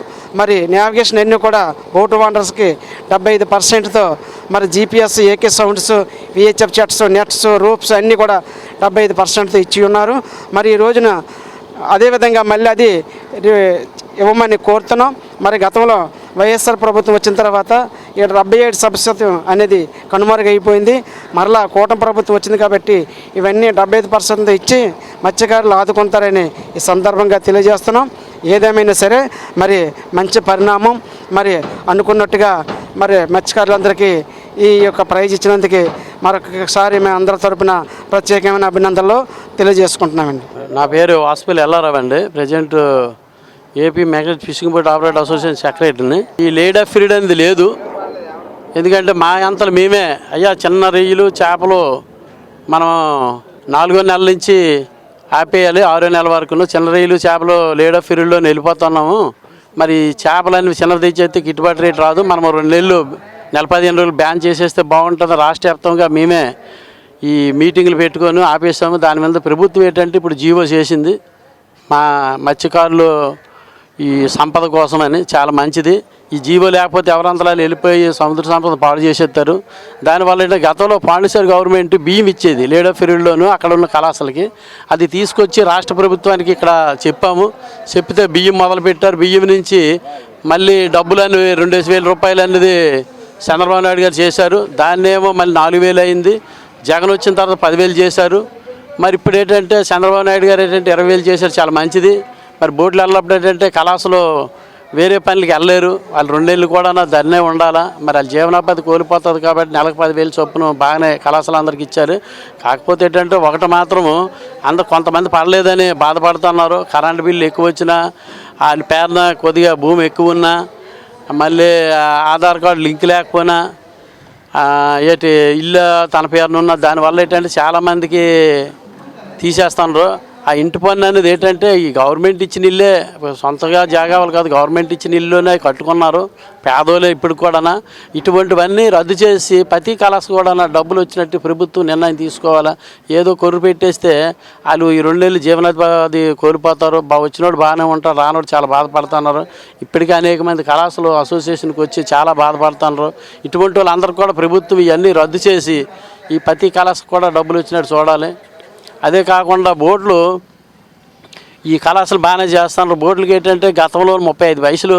S8: మరి నావిగేషన్ అన్నీ కూడా బోటు వాండర్స్కి 75%తో మరి జీపీఎస్, ఏకే sounds, VHF sets, nets, ropes అన్నీ కూడా 75%తో ఇచ్చి ఉన్నారు. మరి ఈ రోజున అదేవిధంగా మళ్ళీ అది ఇవ్వమని కోరుతున్నాం. మరి గతంలో వైఎస్ఆర్ ప్రభుత్వం వచ్చిన తర్వాత 77% అనేది కనుమరుగైపోయింది. మరలా కూటమి ప్రభుత్వం వచ్చింది కాబట్టి ఇవన్నీ 75% ఇచ్చి మత్స్యకారులు ఆదుకుంటారని ఈ సందర్భంగా తెలియజేస్తున్నాం. ఏదేమైనా సరే మరి మంచి పరిణామం. మరి అనుకున్నట్టుగా మరి మత్స్యకారులందరికీ ఈ యొక్క ప్రైజ్ ఇచ్చినందుకు మరొకసారి మేము అందరి తరపున ప్రత్యేకమైన అభినందనలు తెలియజేసుకుంటున్నామండి.
S9: నా పేరు వాసుపల్లి ఎల్లారావు అండి, president AP mechanised fishing boat operator association సెక్రటరీని. ఈ లేడ్ ఆఫ్ పీరియడ్ అనేది లేదు, ఎందుకంటే మా అంతలు మేమే అయ్యా చిన్న రొయ్యలు చేపలు మనం 4వ నెల నుంచి ఆపేయాలి, 6వ నెల వరకు చిన్న రొయ్యలు చేపలు లేడ్ ఆఫ్ పీరియడ్లో వెళ్ళిపోతున్నాము. మరి చేపలన్నీ చిన్నది తెచ్చేస్తే గిట్టుబాటు రేటు రాదు, మనం 2 నెలలు 15 రోజులు బ్యాన్ చేసేస్తే బాగుంటుంది. రాష్ట్ర వ్యాప్తంగా మేమే ఈ మీటింగులు పెట్టుకొని ఆపేస్తాము. దాని మీద ప్రభుత్వం ఏంటంటే ఇప్పుడు జీవో చేసింది, మా మత్స్యకారులు ఈ సంపద కోసమని చాలా మంచిది. ఈ జీవో లేకపోతే ఎవరంతలాలు వెళ్ళిపోయి సముద్ర సంపద పాడు చేసేస్తారు. దానివల్ల ఏంటంటే గతంలో పాండిచేరి గవర్నమెంట్ బియ్యం ఇచ్చేది లేడర్ ఫీల్డ్లోనూ అక్కడ ఉన్న కళాశాలకి. అది తీసుకొచ్చి రాష్ట్ర ప్రభుత్వానికి ఇక్కడ చెప్పాము. చెప్తే బియ్యం మొదలుపెట్టారు. బియ్యం నుంచి మళ్ళీ డబ్బులని 2,000 రూపాయలు అనేది చంద్రబాబు నాయుడు గారు చేశారు. దాన్నేమో మళ్ళీ 4,000 అయింది. జగన్ వచ్చిన తర్వాత 10,000 చేశారు. మరి ఇప్పుడు ఏంటంటే చంద్రబాబు నాయుడు గారు ఏంటంటే 20,000 చేశారు. చాలా మంచిది. మరి బోట్లు వెళ్ళినప్పుడు ఏంటంటే కళాశాలలో వేరే పనులకి వెళ్ళలేరు. వాళ్ళు 2 నెలలు కూడా ధరనే ఉండాలా. మరి వాళ్ళ జీవనోపాధి కోల్పోతుంది కాబట్టి నెలకు 10,000 చొప్పున బాగానే కళాశాల అందరికి ఇచ్చారు. కాకపోతే ఏంటంటే ఒకటి మాత్రము కొంతమంది పడలేదని బాధపడుతున్నారు. కరెంటు బిల్లు ఎక్కువ వచ్చినా, వాళ్ళ పేరున కొద్దిగా భూమి ఎక్కువ ఉన్నా, మళ్ళీ ఆధార్ కార్డు లింక్ లేకపోయినా, ఏంటి ఇల్లు తన పేరున ఉన్న దానివల్ల ఏంటంటే చాలామందికి తీసేస్తున్నారు. ఆ ఇంటి పన్ను అనేది ఏంటంటే ఈ గవర్నమెంట్ ఇచ్చిన ఇల్లే, సొంతగా జాగాలు కాదు, గవర్నమెంట్ ఇచ్చిన ఇల్లునే కట్టుకున్నారు పేదోళ్ళే ఇప్పుడు కూడా. ఇటువంటివన్నీ రద్దు చేసి ప్రతి కళాశాల కూడా డబ్బులు వచ్చినట్టు ప్రభుత్వం నిర్ణయం తీసుకోవాలా. ఏదో కొర్రు పెట్టేస్తే వాళ్ళు ఈ 2 నెలలు జీవనోపాధి కోల్పోతారు. వచ్చినోడు బాగానే ఉంటారు, రానోడు చాలా బాధపడుతున్నారు. ఇప్పటికీ అనేక మంది కళాశాల అసోసియేషన్కి వచ్చి చాలా బాధపడుతున్నారు. ఇటువంటి వాళ్ళందరూ కూడా ప్రభుత్వం ఇవన్నీ రద్దు చేసి ఈ ప్రతి కళాశాల కూడా డబ్బులు వచ్చినట్టు చూడాలి. అదే కాకుండా బోట్లు ఈ కళాశాలలు బాగానే చేస్తున్నారు. బోట్లకి ఏంటంటే గతంలో 35 పైసలు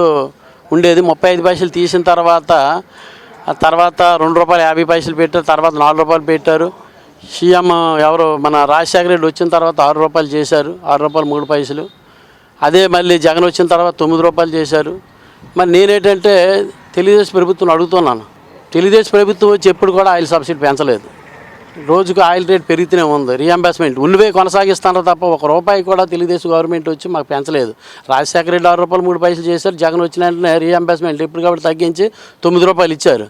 S9: ఉండేది. 35 పైసలు తీసిన తర్వాత ₹2.50 పెట్టారు. తర్వాత ₹4 పెట్టారు. సీఎం ఎవరు మన రాజశేఖర రెడ్డి వచ్చిన తర్వాత ₹6 చేశారు. ₹6.03. అదే మళ్ళీ జగన్ వచ్చిన తర్వాత ₹9 చేశారు. మరి నేనేంటంటే తెలుగుదేశం ప్రభుత్వం అడుగుతున్నాను. తెలుగుదేశం ప్రభుత్వం వచ్చి ఎప్పుడు కూడా ఆయిల్ సబ్సిడీ పెంచలేదు. రోజుకు ఆయిల్ రేట్ పెరుగుతూనే ఉంది. రీఎంబర్స్మెంట్ ఉన్నవే కొనసాగిస్తున్నారు తప్ప ₹1 కూడా తెలుగుదేశం గవర్నమెంట్ వచ్చి మాకు పెంచలేదు. రాజశేఖర రెడ్డి ₹6.03 చేశారు. జగన్ వచ్చిన వెంటనే రీఎంబర్స్మెంట్ ఎప్పుడు కాబట్టి తగ్గించి ₹9 ఇచ్చారు.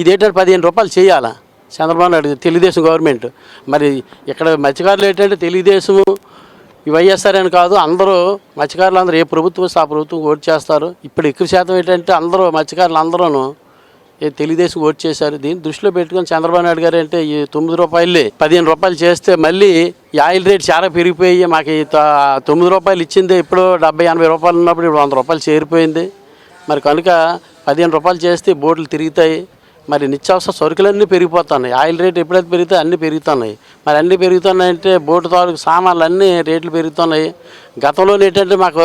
S9: ఇదేంటంటే ₹15 చేయాలా చంద్రబాబు నాయుడు తెలుగుదేశం గవర్నమెంట్. మరి ఇక్కడ మత్స్యకారులు ఏంటంటే తెలుగుదేశము వైఎస్ఆర్ అని కాదు, అందరూ మత్స్యకారులు అందరూ ఏ ప్రభుత్వం వస్తే ఆ ప్రభుత్వం ఓటు చేస్తారు. ఇప్పుడు ఎక్కువ శాతం ఏంటంటే అందరూ మత్స్యకారులు అందరూ తెలుగుదేశం ఓటు చేశారు. దీన్ని దృష్టిలో పెట్టుకొని చంద్రబాబు నాయుడు గారు అంటే ఈ ₹9 ₹15 చేస్తే మళ్ళీ ఈ ఆయిల్ రేట్ చాలా పెరిగిపోయి మాకు ₹9 ఇచ్చింది ఇప్పుడు ₹70-80 ఉన్నప్పుడు ఇప్పుడు ₹100 చేరిపోయింది. మరి కనుక ₹15 చేస్తే బోట్లు తిరుగుతాయి. మరి నిత్యావసర సరుకులన్నీ పెరిగిపోతున్నాయి. ఆయిల్ రేట్ ఎప్పుడైతే పెరిగితే అన్నీ పెరుగుతున్నాయి. మరి అన్నీ పెరుగుతున్నాయంటే బోటు తాలూకు సామాన్లు అన్నీ రేట్లు పెరుగుతున్నాయి. గతంలో ఏంటంటే మాకు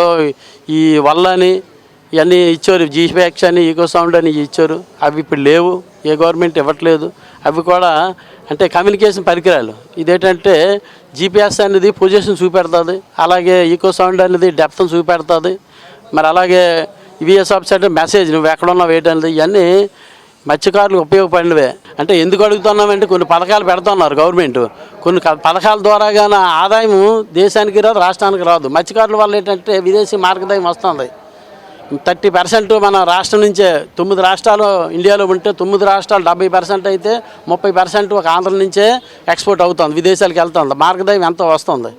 S9: ఈ వల్లని ఇవన్నీ ఇచ్చారు. జీఫ్యాక్స్ అని, ఈకో సౌండ్ అని ఇచ్చారు. అవి ఇప్పుడు లేవు, ఏ గవర్నమెంట్ ఇవ్వట్లేదు. అవి కూడా అంటే కమ్యూనికేషన్ పరికరాలు. ఇదేంటంటే జీపీఎస్ అనేది పొజిషన్ చూపెడుతుంది, అలాగే ఈకో సౌండ్ అనేది డెప్త్ని చూపెడుతుంది. మరి అలాగే విఎస్ ఆఫీసర్ మెసేజ్ నువ్వు ఎక్కడున్నావు ఏంటనేది ఇవన్నీ మత్స్యకారులకు ఉపయోగపడినవే. అంటే ఎందుకు అడుగుతున్నామంటే కొన్ని పథకాలు పెడుతున్నారు గవర్నమెంట్. కొన్ని పథకాల ద్వారా కానీ ఆదాయం దేశానికి రాదు, రాష్ట్రానికి రాదు. మత్స్యకారుల వల్ల ఏంటంటే విదేశీ మార్గదాయం వస్తుంది. 30% మన రాష్ట్రం నుంచే 9 రాష్ట్రాలు ఇండియాలో ఉంటే 9 రాష్ట్రాలు 70% అయితే 30% ఒక ఆంధ్ర నుంచే ఎక్స్పోర్ట్ అవుతుంది, విదేశాలకు వెళ్తుంది. మార్గదాయం ఎంతో వస్తుంది.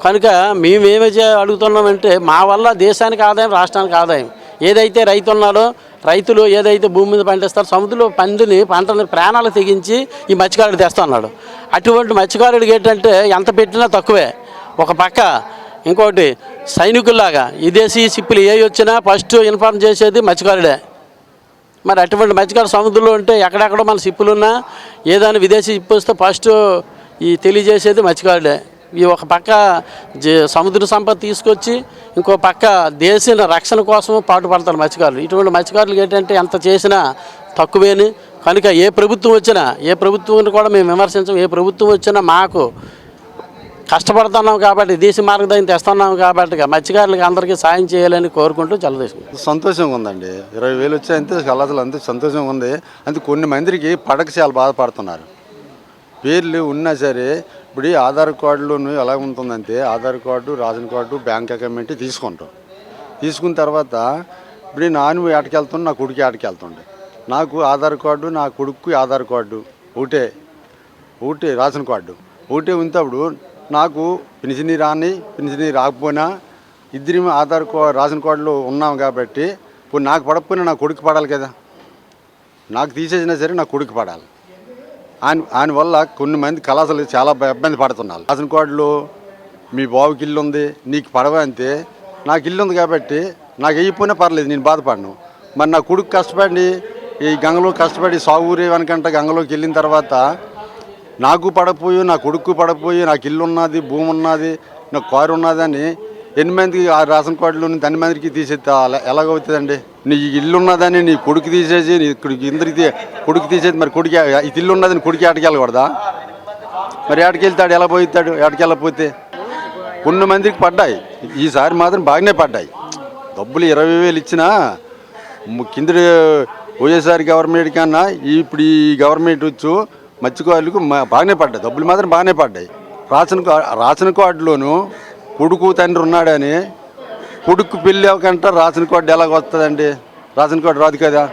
S9: కనుక మేమేమి అడుగుతున్నామంటే మా వల్ల దేశానికి ఆదాయం, రాష్ట్రానికి ఆదాయం. ఏదైతే రైతు ఉన్నాడో రైతులు ఏదైతే భూమి మీద పండిస్తారో సముద్రంలో పంటని ప్రాణాలు తెగించి ఈ మత్స్యకారుడు తెస్తున్నాడు. అటువంటి మత్స్యకారుడికి ఏంటంటే ఎంత పెట్టినా తక్కువే. ఒక పక్క ఇంకోటి సైనికుల్లాగా విదేశీ షిప్పులు ఏ వచ్చినా ఫస్ట్ ఇన్ఫార్మ్ చేసేది మత్స్యకారుడే. మరి అటువంటి మత్స్యకారు సముద్రంలో ఉంటే ఎక్కడెక్కడో మన షిప్పులున్నా ఏదైనా విదేశీ షిప్ వస్తే ఫస్ట్ ఈ తెలియజేసేది మత్స్యకారుడే. ఈ ఒక పక్క సముద్ర సంపద తీసుకొచ్చి ఇంకో పక్క దేశ రక్షణ కోసం పాటుపడతారు మత్స్యకారులు. ఇటువంటి మత్స్యకారులకు ఏంటంటే ఎంత చేసినా తక్కువేని. కనుక ఏ ప్రభుత్వం వచ్చినా, ఏ ప్రభుత్వాన్ని కూడా మేము విమర్శించం. ఏ ప్రభుత్వం వచ్చినా మాకు కష్టపడుతున్నాం కాబట్టి, దేశ మార్గదాయం తెస్తున్నాం కాబట్టి మత్స్యకారులకు అందరికీ సాయం చేయాలని కోరుకుంటూ చల్లదేశం.
S10: సంతోషంగా ఉందండి. 20,000 వచ్చాయంతే కళాశాల అంతే సంతోషంగా ఉంది. అంతే కొన్ని మందికి పడక చాలా బాధపడుతున్నారు. పేర్లు ఉన్నా సరే ఇప్పుడు ఈ ఆధార్ కార్డులోను ఎలా ఉంటుందంటే Aadhaar card, ration card, bank account తీసుకున్న తర్వాత ఇప్పుడు నాన్న ఏటకి వెళ్తుండే, నా కొడుకు ఏటకి వెళ్తుండే. నాకు ఆధార్ కార్డు, నా కొడుకు ఆధార్ కార్డు ఒకటే రేషన్ కార్డు ఒకటే ఉంటప్పుడు నాకు పింఛనీ రాకపోయినా ఇద్దరి ఆధార్ రేషన్ కార్డులో ఉన్నాం కాబట్టి ఇప్పుడు నాకు పడకపోయినా నా కొడుకు పడాలి కదా. నాకు తీసేసినా సరే నా కొడుకు పడాలి. ఆయన వల్ల కొన్ని మంది కళాశాలలు చాలా ఇబ్బంది పడుతున్నారు. రేషన్ కార్డులో మీ బావుకి ఇల్లు ఉంది, నీకు పడవ అంతే. నాకు ఇల్లు ఉంది కాబట్టి నాకు వేయకపోయినా పర్లేదు, నేను బాధపడను. మరి నా కొడుకు కష్టపడి ఈ గంగలో కష్టపడి సాగురే వెనకంట గంగలోకి వెళ్ళిన తర్వాత నాకు పడపోయి, నా కొడుకు పడపోయి, నాకు ఇల్లు ఉన్నది, భూమి ఉన్నది, నాకు కారు ఉన్నదని 8 మందికి ఆ రేషన్ కార్డులు 10 మందికి తీసేస్తే ఎలాగవుతుందండి? నీ ఇల్లు ఉన్నదని నీ కొడుకు తీసేసి, నీ ఇందరికి కొడుకు తీసేసి, మరి కొడుకు ఇది ఇల్లు ఉన్నదని కొడుకు ఏటకి వెళ్ళకూడదా? మరి ఏటకి వెళ్తాడు, ఎలా పోతాడు? ఏటకి వెళ్ళకపోతే కొన్ని మందికి పడ్డాయి, ఈసారి మాత్రం బాగానే పడ్డాయి. డబ్బులు 20,000 ఇచ్చినా కింద వైఎస్ఆర్ గవర్నమెంట్ కన్నా ఇప్పుడు ఈ గవర్నమెంట్ వచ్చు మత్స్యకారులకు బాగానే పడ్డాయి, డబ్బులు మాత్రం బాగానే పడ్డాయి. రేషన్ కార్డులోను కొడుకు తండ్రి ఉన్నాడని కొడుకు పెళ్ళి అవ్వకంట రేషన్ కార్డు ఎలాగ వస్తుందండి? రేషన్ కార్డు రాదు కదా.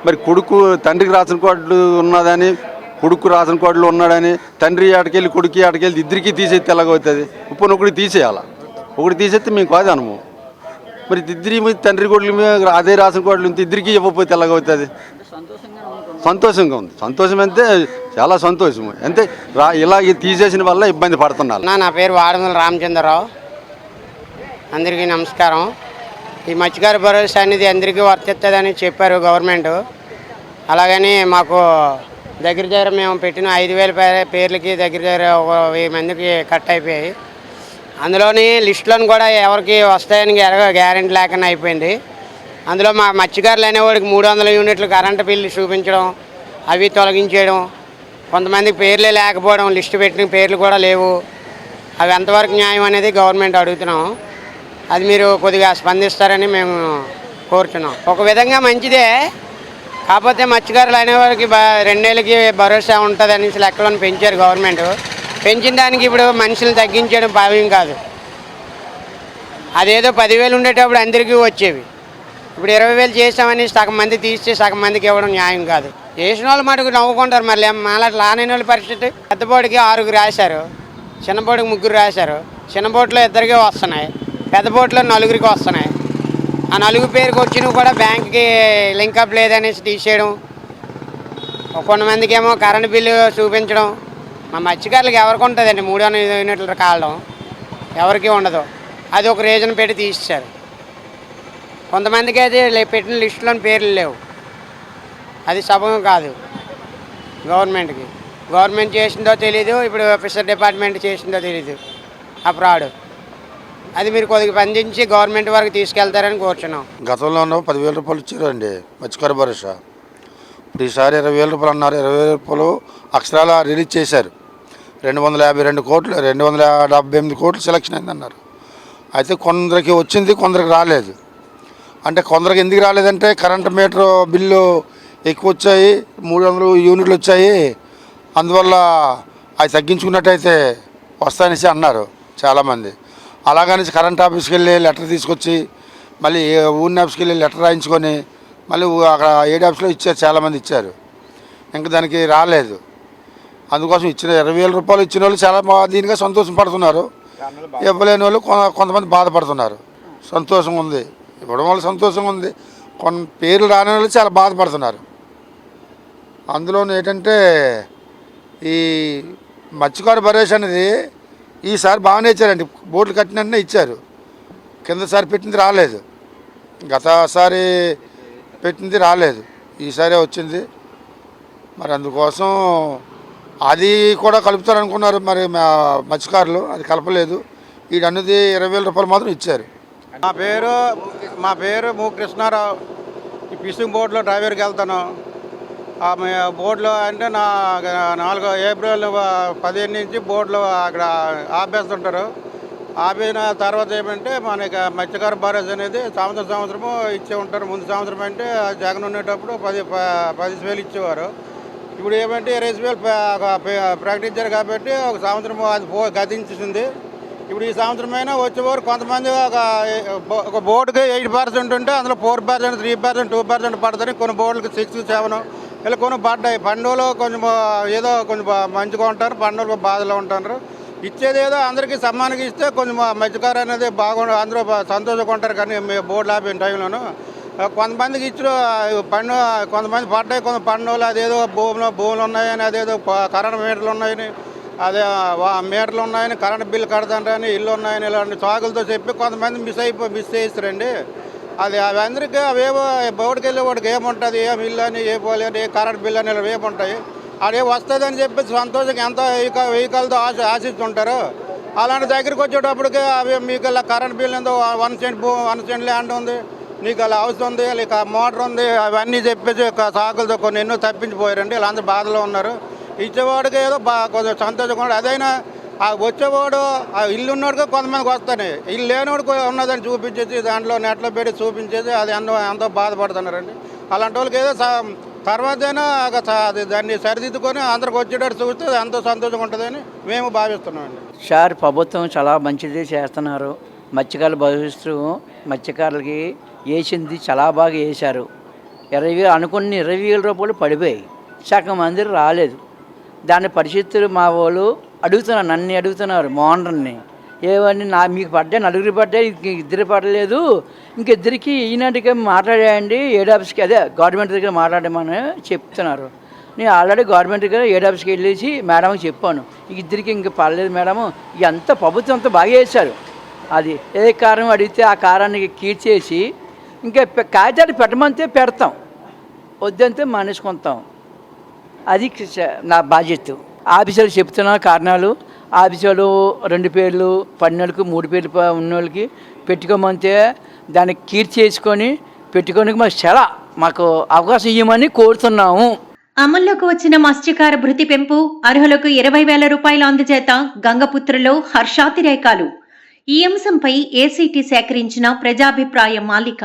S10: మరి కొడుకు తండ్రికి రేషన్ కార్డు ఉన్నదని, కొడుకు రేషన్ కార్డులో ఉన్నాడని తండ్రి ఆటకెళ్ళి కొడుకు ఆటకెళ్ళి ఇద్దరికి తీసేస్తే ఎలాగవుతుంది? ఇప్పుడు ఒకటి తీసేయాల, ఒకటి తీసేస్తే మేము కాదనము. మరి ఇద్దరి తండ్రి కొడుకు అదే రేషన్ కార్డులు ఇద్దరికి ఇవ్వకపోతే ఎలాగవుతుంది? సంతోషంగా ఉంది. సంతోషం అంటే చాలా సంతోషము. అంతే ఇలాగ తీసేసిన వల్ల ఇబ్బంది పడుతున్నారు.
S11: నా పేరు వాడమల రామచంద్రరావు. అందరికీ నమస్కారం. ఈ మత్స్యకార భరోసా అనేది అందరికీ వర్తిస్తుందని చెప్పారు గవర్నమెంట్. అలాగని మాకు దగ్గర మేము పెట్టిన 5,000 పేర్లకి దగ్గర 1000 మందికి కట్ అయిపోయాయి. అందులోని లిస్టులను కూడా ఎవరికి వస్తాయని గ్యారెంటీ లేకుండా అయిపోయింది. అందులో మా మత్స్యకారులు అనేవాడికి 300 యూనిట్లు కరెంటు బిల్లు చూపించడం, అవి తొలగించేయడం, కొంతమందికి పేర్లే లేకపోవడం, లిస్టు పెట్టిన పేర్లు కూడా లేవు. అవి ఎంతవరకు న్యాయం అనేది గవర్నమెంట్ అడుగుతున్నాం. అది మీరు కొద్దిగా స్పందిస్తారని మేము కోరుతున్నాం. ఒక విధంగా మంచిదే, కాకపోతే మత్స్యకారులు అనేవారికి 2 నెలలకి భరోసా ఉంటుందని లెక్కలను పెంచారు గవర్నమెంట్. పెంచిన దానికి ఇప్పుడు మనుషులు తగ్గించడం భావ్యం కాదు. అదేదో 10,000 ఉండేటప్పుడు అందరికీ వచ్చేవి. ఇప్పుడు 20,000 చేసామని సగం మంది తీస్తే సగం మందికి ఇవ్వడం న్యాయం కాదు. చేసిన వాళ్ళు మటుకు నవ్వుకుంటారు. మళ్ళీ మళ్ళీ లానైన వాళ్ళ పరిస్థితి. పెద్ద బోర్డుకి 6 రాశారు, చిన్న బోర్డుకి 3 రాశారు. చిన్న బోట్లో 2 వస్తున్నాయి, పెద్ద బోట్లో 4 వస్తున్నాయి. ఆ 4 పేరుకి వచ్చినవి కూడా బ్యాంక్కి లింకప్ లేదనేసి తీసేయడం. కొంతమందికి ఏమో కరెంటు బిల్లు చూపించడం. మా మత్స్యకారులకు ఎవరికి ఉంటుందండి 300 యూనిట్ల కావడం? ఎవరికి ఉండదు. అది ఒక రీజన్ పెట్టి తీసేశారు. కొంతమందికి అయితే పెట్టిన లిస్టులోని పేర్లు లేవు. అది సబబం కాదు గవర్నమెంట్కి. గవర్నమెంట్ చేసిందో తెలీదు, ఇప్పుడు ఫిషర్ డిపార్ట్మెంట్ చేసిందో తెలీదు ఆ ఫ్రాడ్. అది మీరు కొద్దిగా స్పందించి గవర్నమెంట్ వరకు తీసుకెళ్తారని కోరుచున్నాం.
S4: గతంలో 10,000 రూపాయలు ఇచ్చారండి మత్స్యకార భరోసా. ఇప్పుడు ఈసారి 20,000 రూపాయలు అన్నారు. 20,000 రూపాయలు అక్షరాల రిలీజ్ చేశారు. 252 కోట్లు, 278 కోట్లు సెలక్షన్ అయిందన్నారు. అయితే కొందరికి వచ్చింది, కొందరికి రాలేదు. అంటే కొందరికి ఎందుకు రాలేదంటే కరెంటు మీటర్ బిల్లు ఎక్కువ వచ్చాయి, 300 యూనిట్లు వచ్చాయి, అందువల్ల అవి తగ్గించుకున్నట్టయితే వస్తాయనేసి అన్నారు చాలామంది. అలాగనేసి కరెంట్ ఆఫీస్కి వెళ్ళి లెటర్ తీసుకొచ్చి మళ్ళీ ఊరిని ఆఫీస్కి వెళ్ళి లెటర్ రాయించుకొని మళ్ళీ అక్కడ ఏడీ ఆఫీస్లో ఇచ్చారు, చాలామంది ఇచ్చారు. ఇంకా దానికి రాలేదు. అందుకోసం ఇచ్చిన 20,000 రూపాయలు ఇచ్చిన వాళ్ళు చాలా దీనిగా సంతోషం పడుతున్నారు. ఇవ్వలేని వాళ్ళు కొంతమంది బాధపడుతున్నారు. సంతోషం ఉంది, ఇవ్వడం వల్ల సంతోషంగా ఉంది. కొన్ని పేర్లు రాని వాళ్ళు చాలా బాధపడుతున్నారు. అందులో ఏంటంటే ఈ మత్స్యకార భరోసా అనేది ఈసారి బాగానే ఇచ్చారండి. బోట్లు కట్టినట్టే ఇచ్చారు. కిందసారి పెట్టింది రాలేదు, గతసారి పెట్టింది రాలేదు, ఈసారి వచ్చింది. మరి అందుకోసం అది కూడా కలుపుతారనుకున్నారు మరి మత్స్యకారులు, అది కలపలేదు. వీటన్నది 20,000 రూపాయలు మాత్రం ఇచ్చారు.
S6: మా పేరు ము కృష్ణారావు. ఈ ఫిషింగ్ బోట్లో డ్రైవర్కి వెళ్తాను. ఆ బోట్లో అంటే 4 ఏప్రిల్ 15 నుంచి బోట్లో అక్కడ ఆపేస్తుంటారు. ఆపిన తర్వాత ఏమంటే మనకి మత్స్యకార భరోసా అనేది సంవత్సరము ఇచ్చే ఉంటారు. ముందు సంవత్సరం అంటే జగన్ ఉండేటప్పుడు 10,000 ఇచ్చేవారు. ఇప్పుడు ఏమంటే 20,000 ప్రకటించారు కాబట్టి ఒక సంవత్సరం అది గతించింది. ఇప్పుడు ఈ సంవత్సరమైనా వచ్చేవారు కొంతమంది ఒక బోర్డుకి 8% ఉంటే అందులో 4%, 3%, 2% పడుతుంది. కొన్ని బోర్డులకి 6, 7 ఇలా కొన్ని పడ్డాయి. పండుగలో కొంచెం ఏదో కొంచెం మంచిగా ఉంటారు, పండుగలు బాధలో ఉంటారు. ఇచ్చేది ఏదో అందరికీ సమానంగా ఇస్తే కొంచెం మత్స్యకారు అనేది బాగుంటుంది, అందరూ సంతోషంగా ఉంటారు. కానీ బోర్డులు ఆపిన టైంలోనూ కొంతమందికి ఇచ్చిన కొంతమంది పడ్డాయి. కొంత పండుగలు అదేదో భూములు ఉన్నాయని, అదేదో కరెంట్ మీటర్లు ఉన్నాయని, అదే మీటర్లు ఉన్నాయని, కరెంట్ బిల్లు కడతారని, ఇల్లు ఉన్నాయని, ఇలాంటి సాకులతో చెప్పి కొంతమంది మిస్ చేయిస్తారండి. అది అందరికీ అవేవో బోర్డుకి వెళ్ళే వాడికి ఏముంటుంది, ఏం ఇల్లు అని, ఏ పోలే అని, ఏ కరెంట్ బిల్లు అని ఏముంటాయి. అదే వస్తుందని చెప్పి సంతోషంగా ఎంత వెహికల్తో ఆశిస్తుంటారు. అలాంటి దగ్గరికి వచ్చేటప్పటికి అవి మీకు ఇలా కరెంట్ బిల్ ఎంతో 1 సెంట్ ల్యాండ్ ఉంది, నీకు అలా హౌస్ ఉంది, ఇక మోటార్ ఉంది, అవన్నీ చెప్పేసి సాకులతో కొన్ని ఎన్నో తప్పించిపోయారండి. వీళ్ళందరూ బాధలో ఉన్నారు. ఇచ్చేవాడికి ఏదో కొంచెం సంతోషంగా ఉండదు. అదైనా ఆ వచ్చేవాడు ఆ ఇల్లు ఉన్నోడికి కొంతమందికి వస్తాయి, ఇల్లు లేనివాడికి ఉన్నదని చూపించేసి దాంట్లో నెట్లో పెట్టి చూపించేసి అది ఎంతో బాధపడుతున్నారండి. అలాంటి వాళ్ళకి ఏదో తర్వాతైనా అది దాన్ని సరిదిద్దుకొని అందరికి వచ్చేటట్టు చూస్తే ఎంతో సంతోషంగా ఉంటుందని మేము భావిస్తున్నామండి.
S12: సార్ ప్రభుత్వం చాలా మంచిది చేస్తున్నారు. మత్స్యకారుల భవిష్యత్తు మత్స్యకారులకి వేసింది చాలా బాగా వేశారు. 20,000 అనుకున్న 20,000 రూపాయలు పడిపోయాయి, సగం మంది రాలేదు. దాని పరిస్థితులు మా వాళ్ళు అడుగుతున్నారు, నన్ను అడుగుతున్నారు మోహన్ని, ఏమని మీకు పడ్డాయి, నలుగురు పడ్డాయి, ఇద్దరు పడలేదు, ఇంకిద్దరికి ఈనాటికి మాట్లాడేయండి ఏడ్ ఆఫీస్కి, అదే గవర్నమెంట్ దగ్గర మాట్లాడమని చెప్తున్నారు. నేను ఆల్రెడీ గవర్నమెంట్ దగ్గర ఏడ్ ఆఫీస్కి వెళ్ళేసి మేడంకి చెప్పాను, ఇద్దరికి ఇంక పడలేదు మేడము, ఇదంతా ప్రభుత్వం అంతా బాగా చేశారు. అది ఏ కారణం అడిగితే ఆ కారాన్ని కీర్చేసి ఇంకా కాగితాలు పెట్టమంటే పెడతాం, వద్దంతే మానేసుకుంటాం. అది నా బాధ్యత. ఆఫీసులు చెప్తున్న కారణాలు, ఆఫీసులు 2 పేర్లు పడినోళ్ళకి 3 పేర్లు ఉన్నోళ్ళకి పెట్టుకోమంటే దాన్ని కీర్చేసుకొని పెట్టుకోనికి మాకు అవకాశం ఇవ్వమని కోరుతున్నాము.
S1: అమల్లోకి వచ్చిన మత్స్యకార భృతి పెంపు, అర్హులకు 20,000 రూపాయల అందజేత గంగపుత్రలో హర్షాతిరేకాలు. ఈ అంశంపై ఏసీటీ సేకరించిన ప్రజాభిప్రాయ మాలిక.